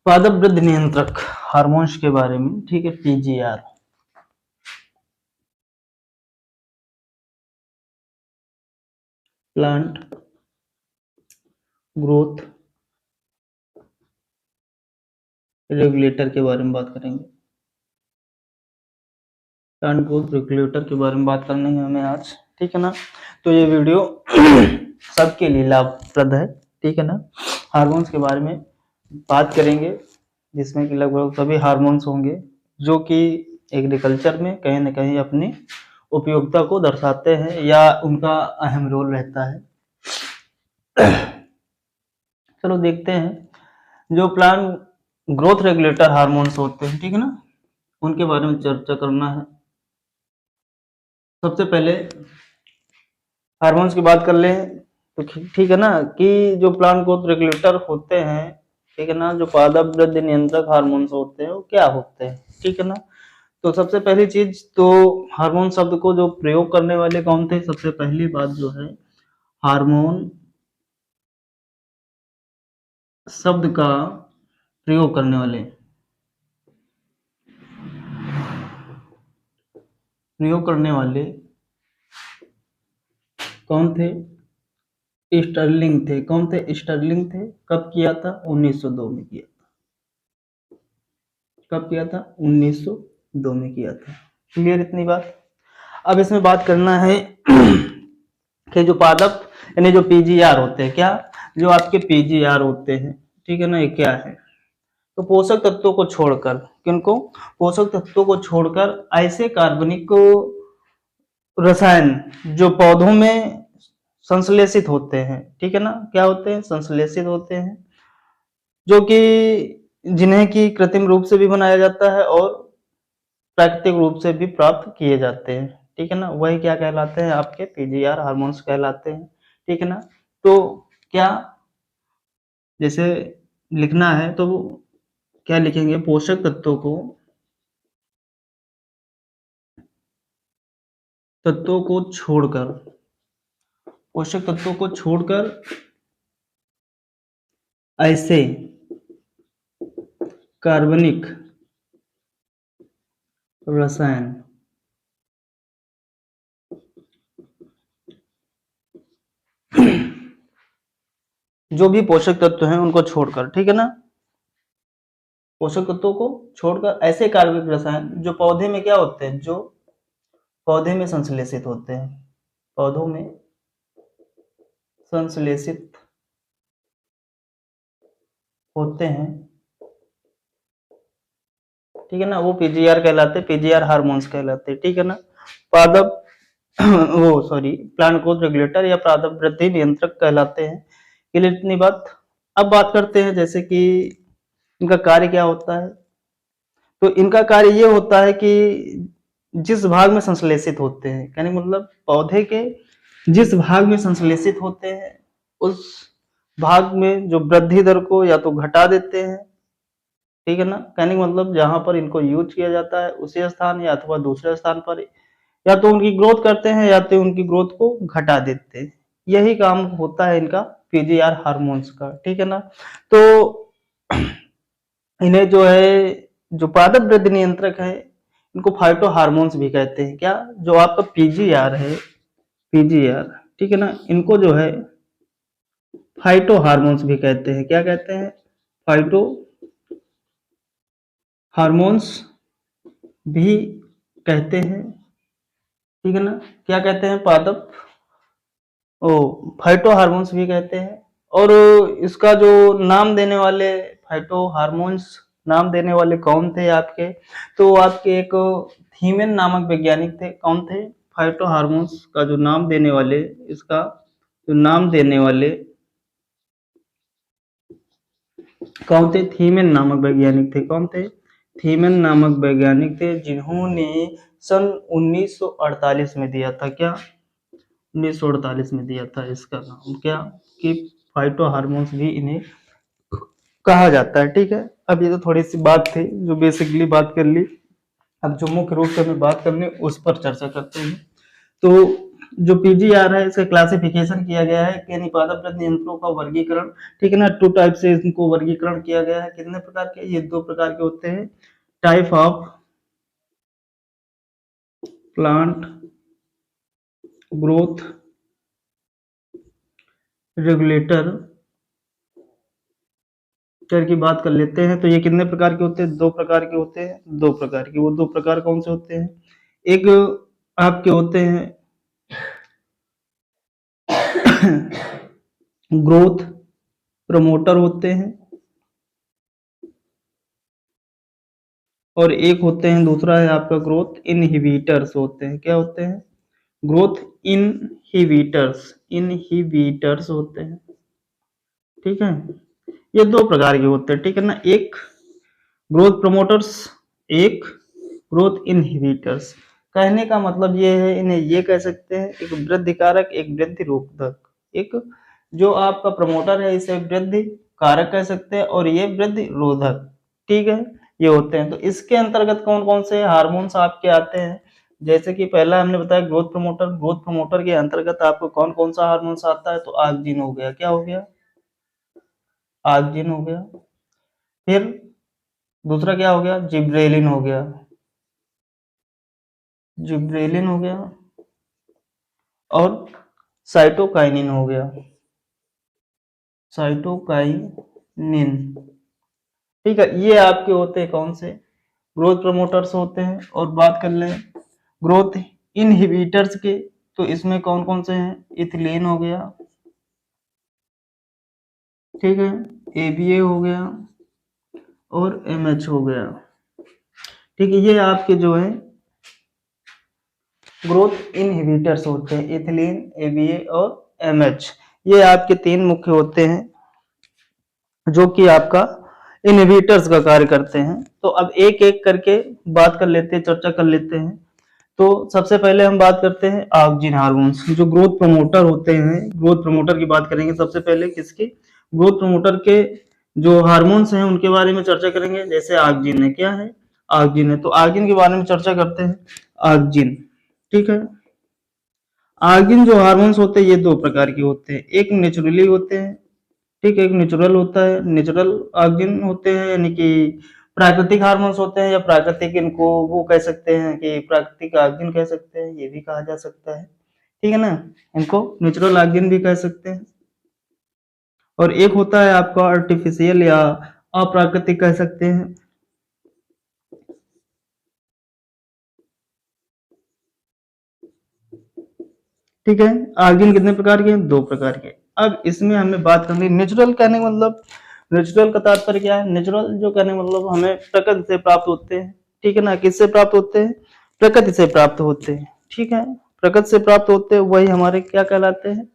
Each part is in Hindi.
पादप वृद्धि नियंत्रक हार्मोन्स के बारे में, ठीक है, पीजीआर। प्लांट ग्रोथ रेगुलेटर के बारे में बात करेंगे। प्लांट ग्रोथ रेगुलेटर के बारे में बात करनी है हमें आज, ठीक है ना। तो ये वीडियो सबके लिए लाभप्रद है, ठीक है ना। हार्मोन्स के बारे में बात करेंगे जिसमें कि लगभग सभी हार्मोन्स होंगे जो कि एग्रीकल्चर में कहीं ना कहीं अपनी उपयोगिता को दर्शाते हैं या उनका अहम रोल रहता है। चलो देखते हैं जो प्लांट ग्रोथ रेगुलेटर हार्मोन्स होते हैं, ठीक है ना, उनके बारे में चर्चा करना है। सबसे पहले हार्मोन्स की बात कर ले तो ठीक है ना, कि जो प्लांट ग्रोथ रेगुलेटर होते हैं, ठीक है ना, जो पादप वृद्धि नियंत्रक हार्मोन्स होते हैं वो क्या होते हैं, ठीक है ना। तो सबसे पहली चीज तो हार्मोन शब्द को जो प्रयोग करने वाले कौन थे, सबसे पहली बात जो है हार्मोन शब्द का प्रयोग करने वाले कौन थे, स्टर्लिंग थे। कौन थे, स्टर्लिंग थे। कब किया था, 1902 में किया था। कब किया था, 1902 में किया था। क्लियर इतनी बात। अब इसमें बात करना है कि जो पादप यानी जो पीजीआर होते हैं, क्या जो आपके पीजीआर होते हैं, ठीक है ना, ये क्या है। तो पोषक तत्वों को छोड़कर, किनको, पोषक तत्वों को छोड़कर ऐसे कार्बनिक रसायन जो पौधों में संश्लेषित होते हैं, ठीक है ना, क्या होते हैं, संश्लेषित होते हैं, जो कि जिन्हें की कृत्रिम रूप से भी बनाया जाता है और प्राकृतिक रूप से भी प्राप्त किए जाते हैं, ठीक है ना, वही क्या कहलाते हैं, आपके पीजीआर हार्मोन्स कहलाते हैं, ठीक है ना। तो क्या जैसे लिखना है तो क्या लिखेंगे, पोषक तत्वों को छोड़कर, पोषक तत्वों को छोड़कर ऐसे कार्बनिक रसायन जो भी पोषक तत्व हैं उनको छोड़कर, ठीक है ना, पोषक तत्वों को छोड़कर ऐसे कार्बनिक रसायन जो पौधे में क्या होते हैं, जो पौधे में संश्लेषित होते हैं, पौधों में संश्लेषित होते हैं, ठीक है ना, वो पीजीआर कहलाते हैं, पीजीआर हार्मोन्स कहलाते हैं, ठीक है ना। पादप वो सॉरी प्लांट ग्रोथ रेगुलेटर या पादप वृद्धि नियंत्रक कहलाते हैं। के लिए इतनी बात। अब बात करते हैं जैसे कि इनका कार्य क्या होता है। तो इनका कार्य ये होता है कि जिस भाग में संश्लेषित होते हैं, यानी मतलब पौधे के जिस भाग में संश्लेषित होते हैं उस भाग में जो वृद्धि दर को या तो घटा देते हैं, ठीक है ना, कहने का मतलब जहां पर इनको यूज किया जाता है उसी स्थान या अथवा दूसरे स्थान पर या तो उनकी ग्रोथ करते हैं या तो उनकी ग्रोथ को घटा देते हैं। यही काम होता है इनका पीजीआर हार्मोन्स का, ठीक है ना। तो इन्हें जो है जो पादप वृद्धि नियंत्रक है इनको फाइटो हार्मोन्स भी कहते हैं। क्या, जो आपका पीजीआर है, पीजीआर, ठीक है ना, इनको जो है फाइटो हार्मोन्स भी कहते हैं। क्या कहते हैं, फाइटो हार्मोन्स भी कहते हैं, ठीक है ना। क्या कहते हैं, पादप ओ फाइटो हार्मोन्स भी कहते हैं। और इसका जो नाम देने वाले फाइटो हार्मोन्स नाम देने वाले कौन थे आपके, तो आपके एक थीमेन नामक वैज्ञानिक थे। कौन थे, फाइटो हार्मोन्स का जो नाम देने वाले, इसका जो नाम देने वाले कौन थे, थीमेन नामक वैज्ञानिक थे। कौन थे, थीमेन नामक वैज्ञानिक थे, जिन्होंने सन 1948 में दिया था। क्या, 1948 में दिया था इसका नाम, क्या कि फाइटो हार्मोन्स भी इन्हें कहा जाता है, ठीक है। अब ये तो थोड़ी सी बात थी जो बेसिकली बात कर ली। अब जो मुख्य रूप से हमें बात करनी उस पर चर्चा करते हैं। तो जो पीजीआर है इसका क्लासिफिकेशन किया गया है कि पादप वृद्धि यंत्रों का वर्गीकरण, ठीक है ना, 2 टाइप से इनको वर्गीकरण किया गया है। कितने प्रकार के? ये 2 प्रकार के होते हैं। Type of plant growth regulator की बात कर लेते हैं। तो ये कितने प्रकार के होते हैं? 2 प्रकार के होते हैं। 2 प्रकार के। वो 2 प्रकार कौन से होते हैं? एक आपके होते हैं ग्रोथ प्रमोटर होते हैं, और एक होते हैं, दूसरा है आपका ग्रोथ इनहिबिटर्स होते हैं। क्या होते हैं? ग्रोथ इनहिबिटर्स, इनहिबिटर्स होते हैं, ठीक है। ये 2 प्रकार के होते हैं, ठीक है ना। एक ग्रोथ प्रमोटर्स, एक ग्रोथ इनहिबिटर्स। कहने का मतलब ये है, इन्हें ये कह सकते हैं, एक वृद्धि कारक, एक वृद्धि रोधक। एक जो आपका प्रमोटर है इसे वृद्धि कारक कह सकते हैं, और ये वृद्धि रोधक, ठीक है, ये होते हैं। तो इसके अंतर्गत कौन कौन से हार्मोन्स आपके आते हैं? जैसे कि पहला हमने बताया ग्रोथ प्रमोटर। ग्रोथ प्रमोटर के अंतर्गत आपको कौन कौन सा हार्मोन्स आता है? तो ऑक्जिन हो गया। क्या हो गया? ऑक्जिन हो गया। फिर दूसरा क्या हो गया? जिब्रेलिन हो गया, जिब्रेलिन हो गया, और साइटोकाइनिन हो गया, साइटोकाइनिन, ठीक है। ये आपके होते हैं कौन से? ग्रोथ प्रमोटर्स होते हैं। और बात कर लें ग्रोथ इनहिबिटर्स के, तो इसमें कौन कौन से हैं? इथिलीन हो गया, ठीक है, एबीए हो गया, और एमएच हो गया, ठीक है। ये आपके जो है ग्रोथ इनहिबिटर्स होते हैं, इथिलीन, एबीए और एमएच। ये आपके 3 मुख्य होते हैं जो कि आपका इनहिबिटर्स का कार्य करते हैं। तो अब एक एक करके बात कर लेते हैं, चर्चा कर लेते हैं। तो सबसे पहले हम बात करते हैं ऑक्जिन हार्मोन्स, जो ग्रोथ प्रमोटर होते हैं। ग्रोथ प्रमोटर की बात करेंगे सबसे पहले। किसके? ग्रोथ प्रमोटर के जो हार्मोन्स हैं उनके बारे में चर्चा करेंगे। जैसे ऑक्जिन है, क्या है? ऑक्जिन है। तो ऑक्जिन के बारे में चर्चा करते हैं। ऑक्जिन, ठीक है। ऑक्जिन जो हार्मोन्स होते हैं ये 2 प्रकार के होते हैं। एक नेचुरली होते हैं, ठीक है, एक नेचुरल होता है। नेचुरल ऑक्जिन होते हैं, यानी कि प्राकृतिक हार्मोन्स होते हैं, या प्राकृतिक, इनको वो कह सकते हैं कि प्राकृतिक ऑक्जिन कह सकते हैं, ये भी कहा जा सकता है, ठीक है ना। इनको नेचुरल ऑक्जिन भी कह सकते हैं। और एक होता है आपका आर्टिफिशियल या अप्राकृतिक कह सकते हैं। ठीक है। ऑक्जिन कितने प्रकार के हैं? 2 प्रकार के। अब इसमें हमें बात करनी नेचुरल कहने का मतलब, नेचुरल का तात्पर्य क्या है? नेचुरल जो कहने का मतलब हमें प्रकृति से प्राप्त होते हैं, ठीक है ना। किससे प्राप्त होते हैं? प्रकृति से प्राप्त होते हैं, ठीक है। प्रकृति से प्राप्त होते हैं वही हमारे क्या कहलाते हैं?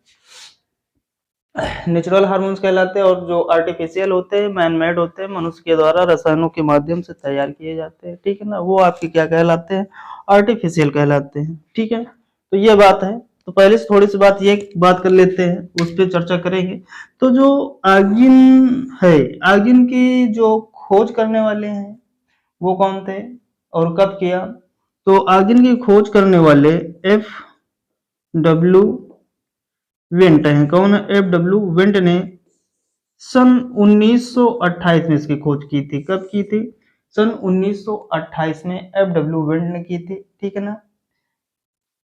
नेचुरल हार्मोन्स कहलाते हैं। और जो आर्टिफिशियल होते हैं, मैन मेड होते हैं, मनुष्य के द्वारा रसायनों के माध्यम से तैयार किए जाते हैं, ठीक है ना, वो आपके क्या कहलाते हैं? आर्टिफिशियल कहलाते हैं, ठीक है। तो ये बात है। तो पहले से थोड़ी सी बात ये बात कर लेते हैं, उस पर चर्चा करेंगे। तो जो ऑक्जिन है, ऑक्जिन की जो खोज करने वाले हैं वो कौन थे और कब किया? तो ऑक्जिन की खोज करने वाले एफ डब्ल्यू वेंट हैं। कौन है? एफ डब्ल्यू वेंट ने सन 1928 में इसकी खोज की थी। कब की थी? सन 1928 में एफ डब्ल्यू वेंट ने की थी, ठीक है ना।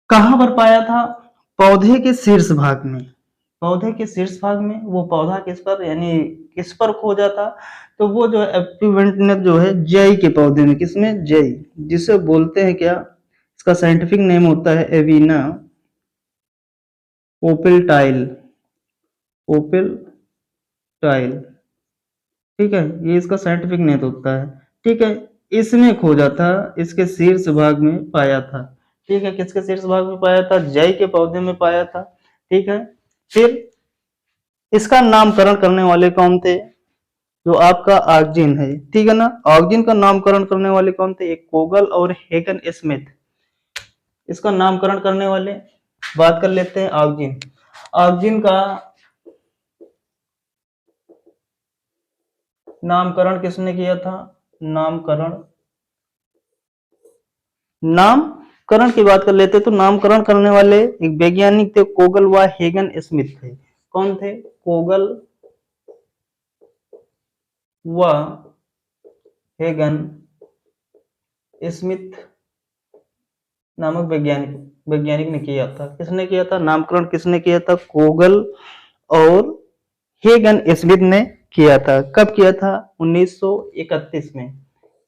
कहां पर पाया था? पौधे के शीर्ष भाग में। पौधे के शीर्ष भाग में। वो पौधा किस पर, यानी किस पर खोजा था? तो वो जो एप्टीवेंट ने जो है जई के पौधे में। किसमें? जई, जिसे बोलते हैं क्या? इसका साइंटिफिक नेम होता है एविना ओपेल्टाइल, ओपेल्टाइल, ठीक है। ये इसका साइंटिफिक नेम होता है, ठीक है। इसमें खोजा था, इसके शीर्ष भाग में पाया था, ठीक है। किसके शीर्ष भाग में पाया था? जई के पौधे में पाया था, ठीक है। फिर इसका नामकरण करने वाले कौन थे? जो आपका ऑक्जिन है, ठीक है ना। ऑक्जिन का नामकरण करने वाले कौन थे? एक कोगल और हेगन स्मिथ, इसका नामकरण करने वाले। बात कर लेते हैं ऑक्जिन। ऑक्जिन का नामकरण किसने किया था? नामकरण, नाम करण की बात कर लेते तो नामकरण करने वाले एक वैज्ञानिक थे कोगल व हेगन स्मिथ थे। कौन थे? कोगल व हेगन स्मिथ नामक वैज्ञानिक ने किया था। किसने किया था? नामकरण किसने किया था? कोगल और हेगन स्मिथ ने किया था। कब किया था? 1931 में।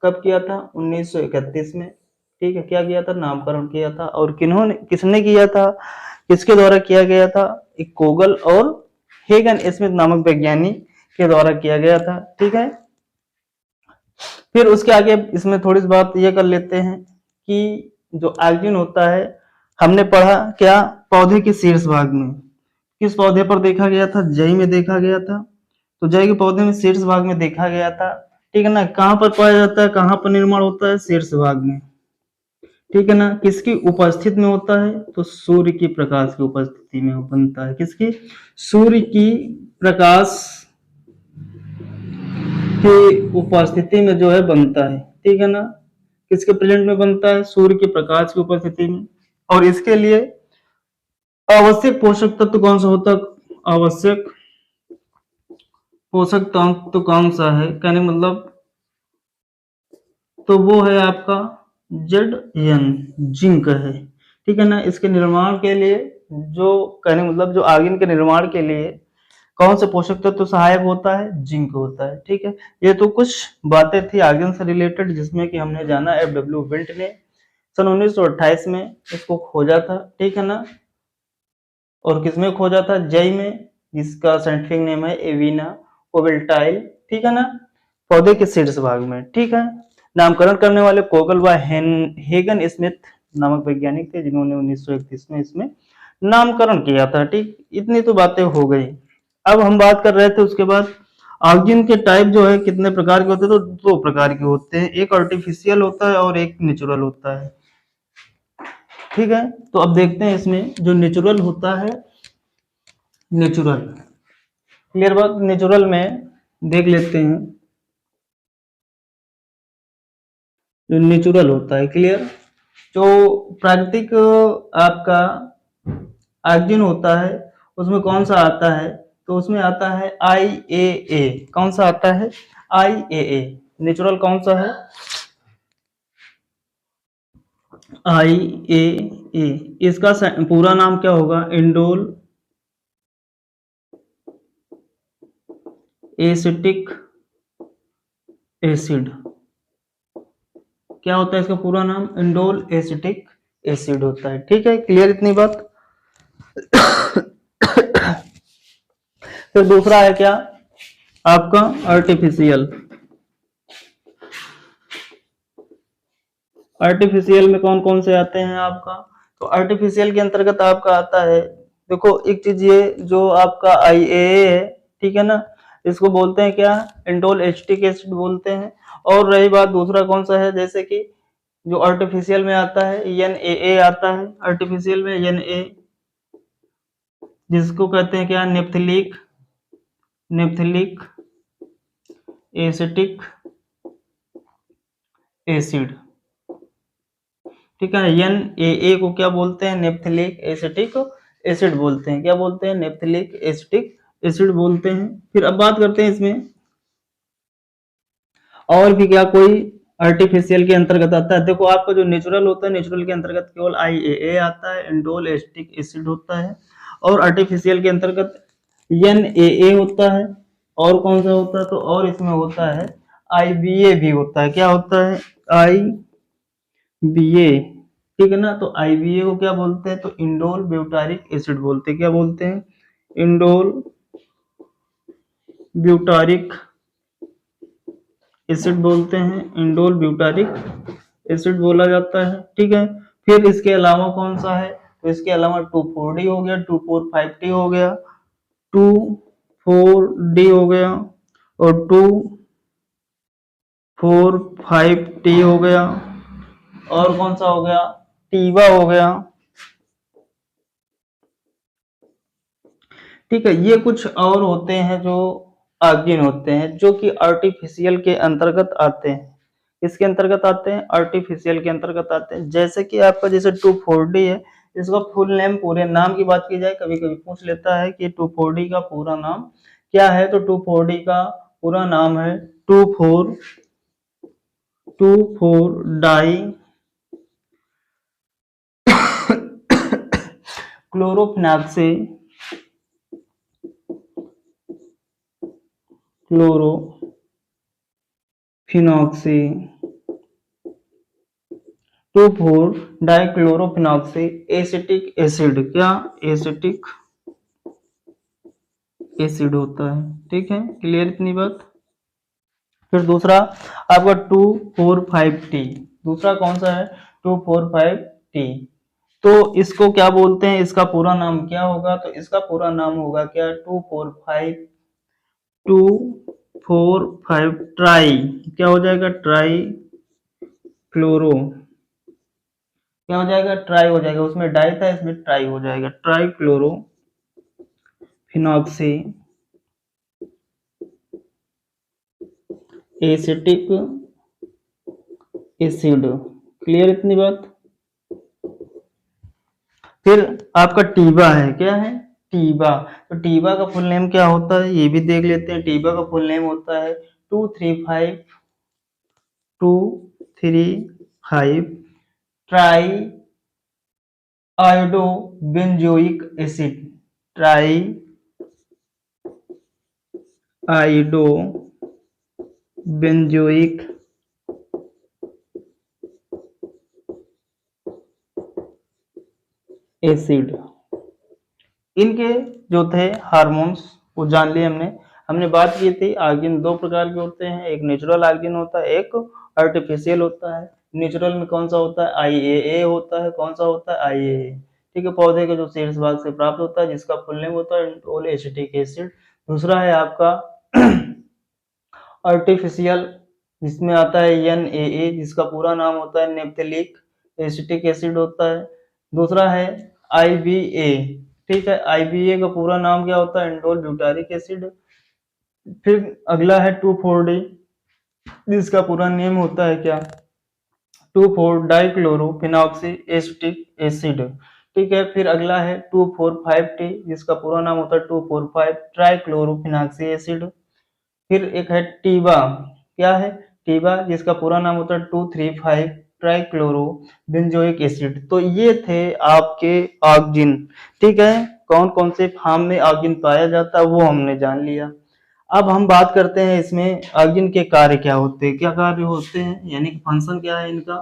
कब किया था? 1931 में। ठीक है, क्या किया था? नामकरण किया था। और किसने किया था? किसके द्वारा किया गया था? एक कोगल और हेगन स्मिथ नामक वैज्ञानिक के द्वारा किया गया था। ठीक है, फिर उसके आगे इसमें थोड़ी सी बात यह कर लेते हैं कि जो ऑक्सीजन होता है, हमने पढ़ा क्या पौधे के शीर्ष भाग में। किस पौधे पर देखा गया था? जई में देखा गया था। तो जई के पौधे में शीर्ष भाग में देखा गया था। ठीक है ना। कहां पर पाया जाता है? कहां पर निर्माण होता है? शीर्ष भाग में। ठीक है ना। किसकी उपस्थिति में होता है? तो सूर्य की प्रकाश की उपस्थिति में बनता है। किसकी? सूर्य की प्रकाश की उपस्थिति में जो है बनता है। ठीक है ना। किसके प्रेजेंट में बनता है? सूर्य के प्रकाश की उपस्थिति में। और इसके लिए आवश्यक पोषक तत्व कौन सा होता है? आवश्यक पोषक तत्व कौन सा है? कहने मतलब तो वो है आपका Zn, जिंक है। ठीक है ना। इसके निर्माण के लिए जो कहने मतलब जो ऑर्गेन के निर्माण के लिए कौन से पोषक तत्व सहायक होता है? जिंक होता है। ठीक है, ये तो कुछ बातें थी ऑर्गेन से रिलेटेड जिसमें कि हमने जाना FW विंट ने सन 1928 में इसको खोजा था। ठीक है ना। और किसमें खोजा था? जई में, जिसका साइंटिफिक नेम है एविना कोबेल्टाइल। ठीक है ना। पौधे के शीर्ष भाग में। ठीक है। नामकरण करने वाले कोगल व हेगन स्मिथ नामक वैज्ञानिक थे जिन्होंने 1931 में इसमें नामकरण किया था। ठीक, इतनी तो बातें हो गई। अब हम बात कर रहे थे उसके बाद ऑक्सीजन के टाइप जो है कितने प्रकार के होते हैं? तो दो प्रकार के होते हैं, एक आर्टिफिशियल होता है और एक नेचुरल होता है। ठीक है, तो अब देखते हैं इसमें जो नेचुरल होता है। नेचुरल क्लियर बात। नेचुरल में देख लेते हैं जो नेचुरल होता है। क्लियर। जो प्राकृतिक आपका ऑक्सीजन होता है उसमें कौन सा आता है? तो उसमें आता है IAA। कौन सा आता है? IAA। नेचुरल कौन सा है? IAA। इसका पूरा नाम क्या होगा? Indole acetic acid. क्या होता है इसका पूरा नाम? इंडोल एसिटिक एसिड होता है। ठीक है, क्लियर इतनी बात। फिर दूसरा है क्या आपका? आर्टिफिशियल। आर्टिफिशियल में कौन कौन से आते हैं आपका? तो आर्टिफिशियल के अंतर्गत आपका आता है, देखो एक चीज ये जो आपका IAA है। ठीक है ना। इसको बोलते हैं क्या? इंडोल एसिटिक एसिड बोलते हैं। और रही बात दूसरा कौन सा है, जैसे कि जो आर्टिफिशियल में आता है NaA आता है। आर्टिफिशियल में Na, जिसको कहते हैं क्या? नेप्थलिक एसिटिक एसिड। ठीक है। NaA को क्या बोलते हैं? नेप्थलिक एसिटिक एसिड बोलते हैं। क्या बोलते हैं? नेप्थलिक एसिटिक एसिड बोलते हैं। फिर अब बात करते हैं इसमें और भी क्या कोई आर्टिफिशियल के अंतर्गत आता है। देखो आपका जो नेचुरल होता है, नेचुरल के अंतर्गत केवल IAA आता है, इंडोल एसिटिक एसिड होता है। और आर्टिफिशियल के अंतर्गत NaA होता है। और कौन सा होता है? तो और इसमें होता है IBA भी होता है। क्या होता है? IBA। ठीक है ना। तो IBA को क्या बोलते हैं? तो इंडोल ब्यूटारिक एसिड बोलते हैं। क्या बोलते हैं? इंडोल ब्यूटारिक एसिड बोलते हैं। इंडोल ब्यूटारिक एसिड बोला जाता है। ठीक है। फिर इसके अलावा कौन सा है? तो इसके अलावा 2,4-D हो गया, 2,4,5-T हो गया, 2,4-D हो गया और 2,4,5-T हो गया। और कौन सा हो गया? टीवा हो गया। ठीक है। ये कुछ और होते हैं जो ऑक्सीजन होते हैं जो कि आर्टिफिशियल के अंतर्गत आते हैं। इसके अंतर्गत आते हैं, आर्टिफिशियल के अंतर्गत आते हैं। जैसे कि आपका जैसे 2,4-D है, इसका फुल नेम, पूरे नाम की बात की जाए, कभी कभी पूछ लेता है कि 2,4-D का पूरा नाम क्या है, तो 2,4-D का पूरा नाम है 2,4-डाई क्लोरोफिनॉक्सी क्लोरोफिनॉक्सी 2,4-डाइक्लोरोफिनॉक्सी एसिटिक एसिड, क्या एसिटिक एसिड होता है। ठीक है, क्लियर इतनी बात। फिर दूसरा आपका 2,4,5-T, दूसरा कौन सा है 2,4,5-T, तो इसको क्या बोलते हैं, इसका पूरा नाम क्या होगा, तो इसका पूरा नाम होगा क्या 2,4,5 ट्राई, क्या हो जाएगा ट्राई क्लोरो, क्या हो जाएगा ट्राई हो जाएगा, उसमें डाई था इसमें ट्राई हो जाएगा, try chloro phenoxy acetic acid. Clear इतनी बात। फिर आपका टीबा है, क्या है टीबा, तो टीबा का फुल नेम क्या होता है ये भी देख लेते हैं। टीबा का फुल नेम होता है 2,3,5 try iodo benzoic acid, try iodo benzoic acid. इनके जो थे हार्मोन्स वो जान लिए हमने। हमने बात की थी आर्गिन दो प्रकार के होते हैं, एक नेचुरल आर्गिन होता है, एक आर्टिफिशियल होता है। नेचुरल में कौन सा होता है IAA होता है, कौन सा होता है IAA। ठीक है, पौधे के जो शीर्ष भाग से प्राप्त होता है जिसका फुल नेम होता है इंडोल एसिटिक एसिड। दूसरा है आपका आर्टिफिशियल, जिसमें आता है NAA जिसका पूरा नाम होता है नेप्थेलिक एसिटिक एसिड होता है। दूसरा है IBA, ठीक है, IBA का पूरा नाम क्या होता है इंडोल ब्यूटारिक एसिड। फिर अगला है 2,4-D जिसका पूरा नेम होता है क्या 2,4-डाइक्लोरोफिनॉक्सी एसिटिक एसिड। ठीक है, फिर अगला है 2,4,5-T जिसका पूरा नाम होता है 2,4,5-ट्राइक्लोरोफिनॉक्सी एसिड। फिर एक है टीबा, क्या है टीबा जिसका पूरा नाम होता है 2,3,5 ट्राइक्लोरो बेंजोइक एसिड। तो ये थे आपके ऑक्जिन। ठीक है, कौन कौन से फार्म में ऑक्जिन पाया जाता है वो हमने जान लिया। अब हम बात करते हैं इसमें ऑक्जिन के कार्य क्या होते हैं, क्या कार्य होते हैं, यानी कि फंक्शन क्या है इनका,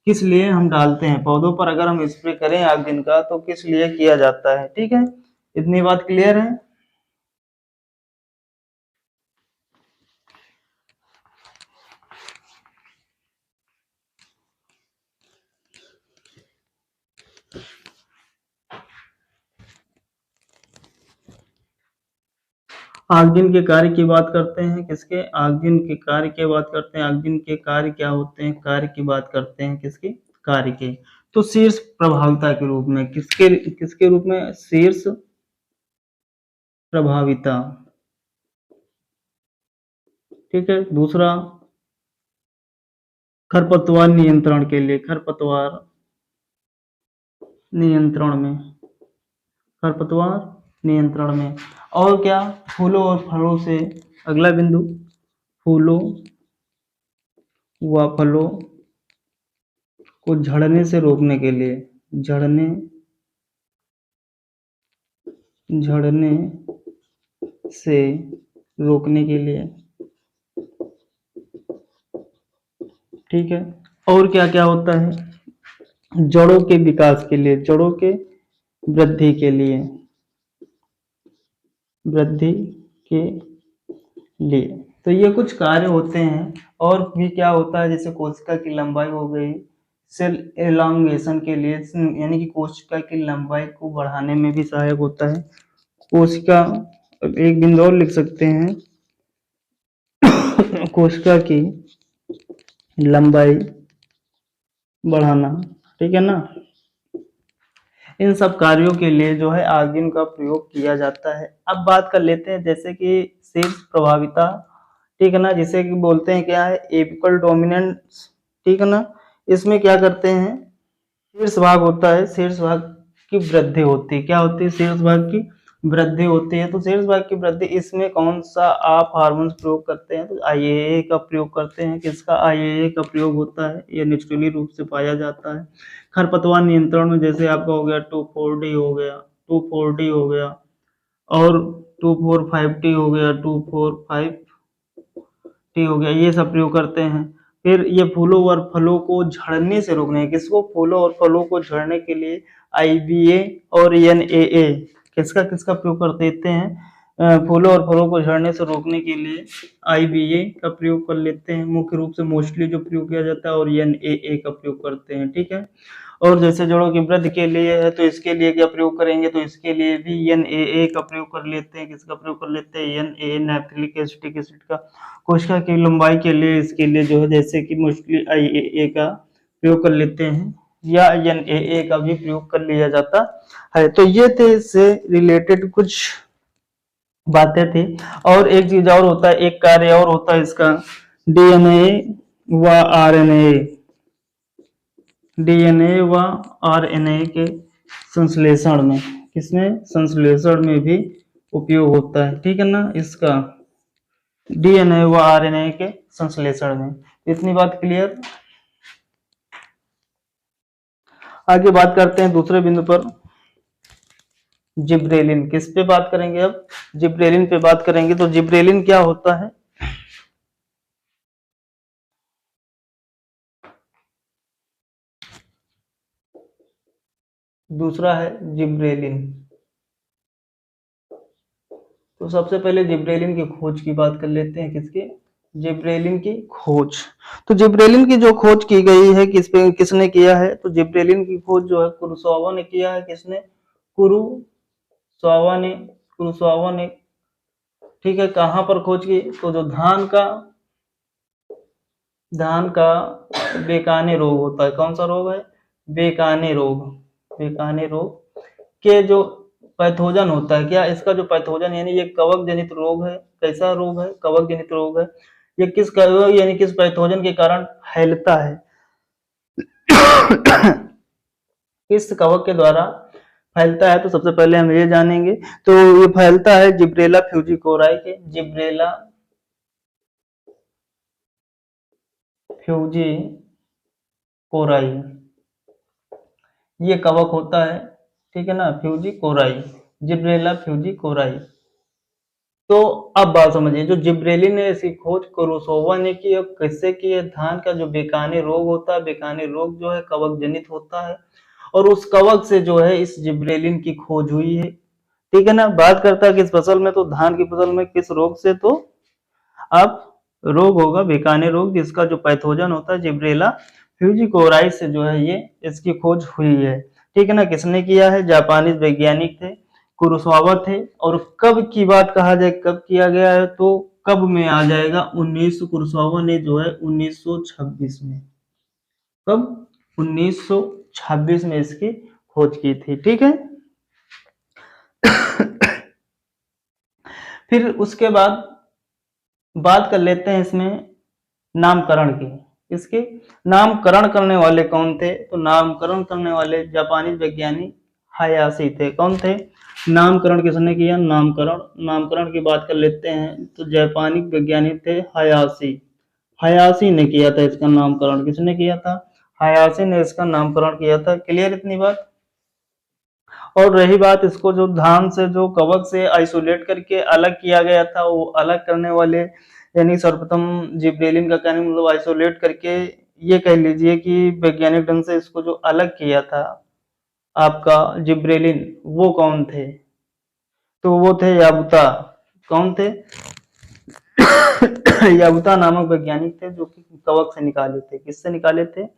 किस लिए हम डालते हैं पौधों पर, अगर हम स्प्रे करें ऑक्जिन का तो किस लिए किया जाता है। ठीक है, इतनी बात क्लियर है। ऑक्जिन के कार्य की बात करते हैं, किसके ऑक्जिन के कार्य की बात करते हैं, ऑक्जिन के कार्य क्या होते हैं, कार्य की बात करते हैं किसके कार्य के, तो शीर्ष प्रभाविता के रूप में, किसके किसके रूप में शीर्ष प्रभाविता। ठीक है, दूसरा खरपतवार नियंत्रण के लिए, खरपतवार नियंत्रण में, खरपतवार नियंत्रण में, और क्या फूलों और फलों से, अगला बिंदु फूलों व फलों को झड़ने से रोकने के लिए, झड़ने झड़ने से रोकने के लिए। ठीक है, और क्या क्या होता है जड़ों के विकास के लिए, जड़ों के वृद्धि के लिए, वृद्धि के लिए। तो ये कुछ कार्य होते हैं। और भी क्या होता है, जैसे कोशिका की लंबाई हो गई, सेल एलॉन्गेशन के लिए, यानी कि कोशिका की लंबाई को बढ़ाने में भी सहायक होता है। कोशिका, एक बिंदु और लिख सकते हैं कोशिका की लंबाई बढ़ाना। ठीक है ना, इन सब कार्यों के लिए जो है ऑक्जिन का प्रयोग किया जाता है। अब बात कर लेते हैं जैसे कि शीर्ष प्रभाविता ठीक है ना, जिसे कि बोलते हैं क्या है, एपिकल डोमिनेंस। ठीक है ना, इसमें क्या करते हैं, शीर्ष भाग होता है, शीर्ष भाग की वृद्धि होती है। क्या होती है, शीर्ष भाग की वृद्धि होती है। तो शीर्ष भाग की वृद्धि, इसमें कौन सा आप हार्मोन प्रयोग करते हैं, तो आईएए का प्रयोग करते हैं। किसका, आईएए का प्रयोग होता है, यह नेचुरली रूप से पाया जाता है। खरपतवार नियंत्रण में जैसे आपका हो गया 2,4-D हो गया, 2,4-D हो गया, और 2,4,5-T हो गया, 2,4,5-T हो गया, ये सब प्रयोग करते हैं। फिर ये फूलों और फलों को झड़ने से रोकने, किसको, फूलों और फलों को झड़ने के लिए आईबीए और एनएए किसका किसका प्रयोग कर देते हैं, फूलों और फलों को झड़ने से रोकने के लिए आईबीए का प्रयोग कर लेते हैं, मुख्य रूप से मोस्टली जो प्रयोग किया जाता है, और एनएए का प्रयोग करते हैं। ठीक है, और जैसे जड़ों की वृद्धि के लिए है, तो इसके लिए क्या प्रयोग करेंगे, तो इसके लिए भी एनएए का प्रयोग कर लेते हैं। किसका प्रयोग कर लेते हैं, एनएए, नैप्थेलिक एसिटिक एसिड का। कोशिका की लंबाई के लिए, इसके लिए जो है जैसे कि मोस्टली आईएए का प्रयोग कर लेते हैं, या एनएए का भी प्रयोग कर लिया जाता है। तो ये थे इससे रिलेटेड कुछ बातें थी। और एक चीज और होता है, एक कार्य और होता है इसका, डीएनए व आरएनए, डीएनए व आरएनए के संश्लेषण में, किसमें, संश्लेषण में भी उपयोग होता है। ठीक है ना, इसका डीएनए व आरएनए के संश्लेषण में। इतनी बात क्लियर। आगे बात करते हैं दूसरे बिंदु पर, जिब्रेलिन। किस पे बात करेंगे अब, जिब्रेलिन पे बात करेंगे। तो जिब्रेलिन क्या होता है, दूसरा है जिब्रेलिन। तो सबसे पहले जिब्रेलिन की खोज की बात कर लेते हैं। किसकी, जिब्रेलिन की खोज। तो जिब्रेलिन की जो खोज की गई है, किस पे, किसने किया है, तो जिब्रेलिन की खोज जो है कुरुसावा ने किया है। किसने, कुरुसावा ने, कुरुसावा ने। ठीक है, कहां पर खोज की, तो जो धान का बेकाने रोग होता है, कौन सा रोग है, बेकाने रोग, बेकाने रोग के जो पैथोजन होता है, क्या इसका जो पैथोजन, यानी ये कवक जनित रोग है। कैसा रोग है, कवक जनित रोग है। ये किस कवक यानी किस पैथोजन के कारण फैलता है, किस कवक के द्वारा फैलता है, तो सबसे पहले हम ये जानेंगे। तो ये फैलता है जिब्रेला फ्यूजिकोराई के, जिब्रेला फ्यूजिकोराई, ये कवक होता है। ठीक है ना, फ्यूजिकोराई, जिब्रेला फ्यूजिकोराई। तो अब बात समझिए, जो जिब्रेलिन ने इसकी खोज कुरुसोवा ने की, और किससे की है, धान का जो बेकाने रोग होता है, बेकाने रोग जो है कवक जनित होता है, और उस कवक से जो है इस जिब्रेलिन की खोज हुई है। ठीक है ना, बात करता है किस फसल में, तो धान की फसल में, किस रोग से, तो अब रोग होगा बेकाने रोग, जिसका जो पैथोजन होता है जिब्रेला फ्यूजिकोराई से जो है ये इसकी खोज हुई है। ठीक है ना, किसने किया है, जापानी वैज्ञानिक थे, कुरुसावा थे। और कब की बात कहा जाए, कब किया गया है, तो कब में आ जाएगा, 1900, कुरुसावा ने जो है 1926 में, कब, 1926 में इसकी खोज की थी। ठीक है, फिर उसके बाद बात कर लेते हैं इसमें नामकरण की। इसके नामकरण करने वाले कौन थे, तो नामकरण करने वाले जापानी वैज्ञानिक हायाशी थे। कौन थे, नामकरण किसने किया, नामकरण, नामकरण की बात कर लेते हैं। तो जापानी वैज्ञानिक थे हायाशी, हायाशी ने किया था इसका नामकरण। किसने किया था, हायाशी ने इसका नामकरण किया था। क्लियर इतनी बात। और रही बात, इसको जो धान से, जो कवक से आइसोलेट करके अलग किया गया था, वो अलग करने वाले, यानी सर्वप्रथम जिब्रेलिन का कहने मतलब आइसोलेट करके, ये कह लीजिए कि वैज्ञानिक ढंग से इसको जो अलग किया था आपका जिब्रेलिन, वो कौन थे, तो वो थे याबुता। कौन थे, याबुता नामक वैज्ञानिक थे, जो कि कवक से निकाले थे। किससे निकाले थे,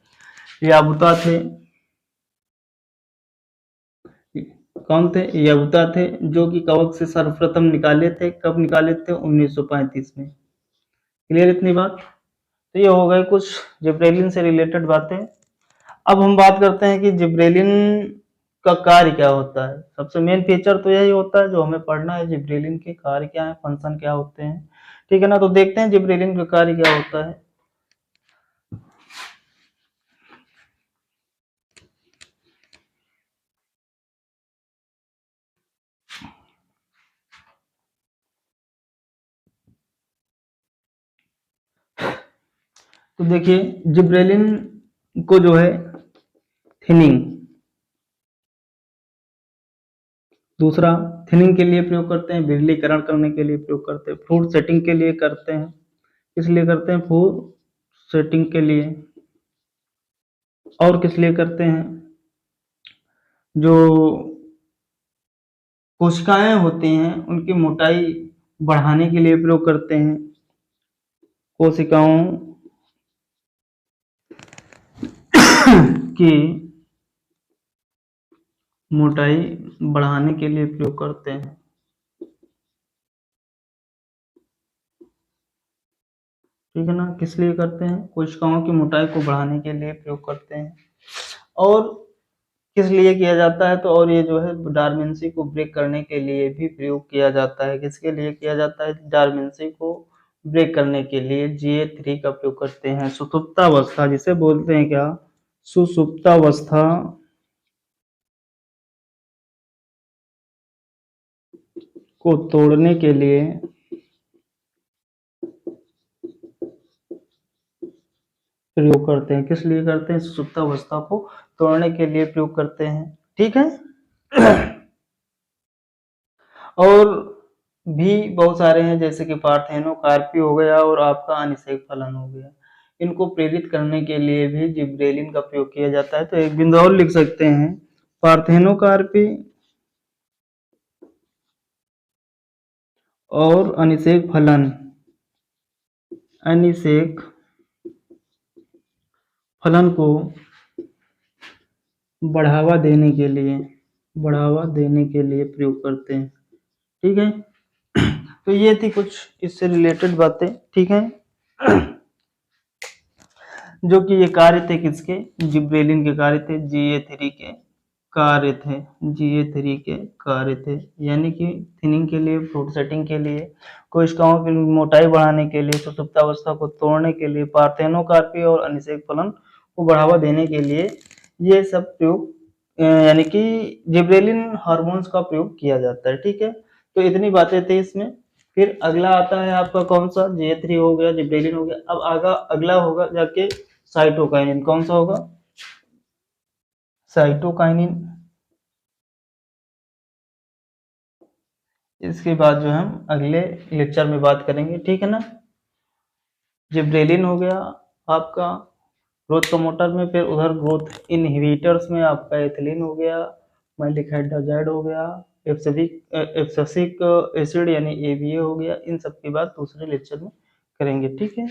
याबुता थे। कौन थे, याबुता थे, जो कि कवक से सर्वप्रथम निकाले थे। कब निकाले थे, 1935 में। क्लियर इतनी बात। तो ये हो गए कुछ जिब्रेलिन से रिलेटेड बातें। अब हम बात करते हैं कि जिब्रेलिन का कार्य क्या होता है। सबसे मेन फीचर तो यही होता है जो हमें पढ़ना है, जिब्रेलिन के कार्य क्या है, फंक्शन क्या होते हैं। ठीक है ना। तो देखते हैं जिब्रेलिन का कार्य क्या होता है। तो देखिए जिब्रेलिन को जो है थिनिंग, दूसरा थिनिंग के लिए प्रयोग करते हैं, विरलीकरण करने के लिए प्रयोग करते हैं, फ्रूट सेटिंग के लिए करते हैं। किस लिए करते हैं? फ्रूट सेटिंग के लिए। और किस लिए करते हैं? जो कोशिकाएं होती हैं उनकी मोटाई बढ़ाने के लिए प्रयोग करते हैं। कोशिकाओं की मोटाई बढ़ाने के लिए प्रयोग करते हैं। ठीक है ना। किस लिए करते हैं? कोशिकाओं की मोटाई को बढ़ाने के लिए प्रयोग करते हैं। और किस लिए किया जाता है? तो और ये जो है डार्विन्सी को ब्रेक करने के लिए भी प्रयोग किया जाता है। किसके लिए किया जाता है? डार्विन्सी को ब्रेक करने के लिए GA3 का प्रयोग करते हैं। सुषुप्तावस्था जिसे बोलते हैं क्या? सुषुप्तावस्था को तोड़ने के लिए प्रयोग करते हैं। किस लिए करते हैं? सुषुप्तावस्था को तोड़ने के लिए प्रयोग करते हैं। ठीक है। और भी बहुत सारे हैं, जैसे कि पार्थेनोकार्पी हो गया और आपका अनिषेक फलन हो गया। इनको प्रेरित करने के लिए भी जिब्रेलिन का प्रयोग किया जाता है। तो एक बिंदु और लिख सकते हैं, पार्थेनोकार्पी और अनिषेक फलन, अनिषेक फलन को बढ़ावा देने के लिए प्रयोग करते हैं। ठीक है। तो ये थी कुछ इससे रिलेटेड बातें। ठीक है। जो कि ये कार्य थे किसके? जिब्रेलिन के कार्य थे, GA3 के कार्य थे, GA3 के कार्य थे। यानी कि थिनिंग के लिए, फ्रूट सेटिंग के लिए, कोशिकाओं की मोटाई बढ़ाने के लिए, सुषुप्तावस्था को तोड़ने के लिए, पार्थेनोकार्पी और अनिषेक फलन को बढ़ावा देने के लिए ये सब प्रयोग यानी कि जिब्रेलिन हार्मोन्स का प्रयोग किया जाता है। ठीक है। तो इतनी बातें थी इसमें। फिर अगला आता है आपका कौन सा? GA3 हो गया, जिब्रेलिन हो गया। अब अगला होगा जाके साइटोकाइनिन। कौन सा होगा? साइटोकाइनिन। इसके बाद जो हम अगले लेक्चर में बात करेंगे। ठीक है ना। जिब्रेलिन हो गया आपका ग्रोथ प्रमोटर में, फिर उधर ग्रोथ इनहिबिटर्स में आपका एथिलीन हो गया, मैलिक हाइड्रोजाइड हो गया, एब्सिसिक एसिड यानी ABA हो गया। इन सब की बात दूसरे लेक्चर में करेंगे। ठीक है।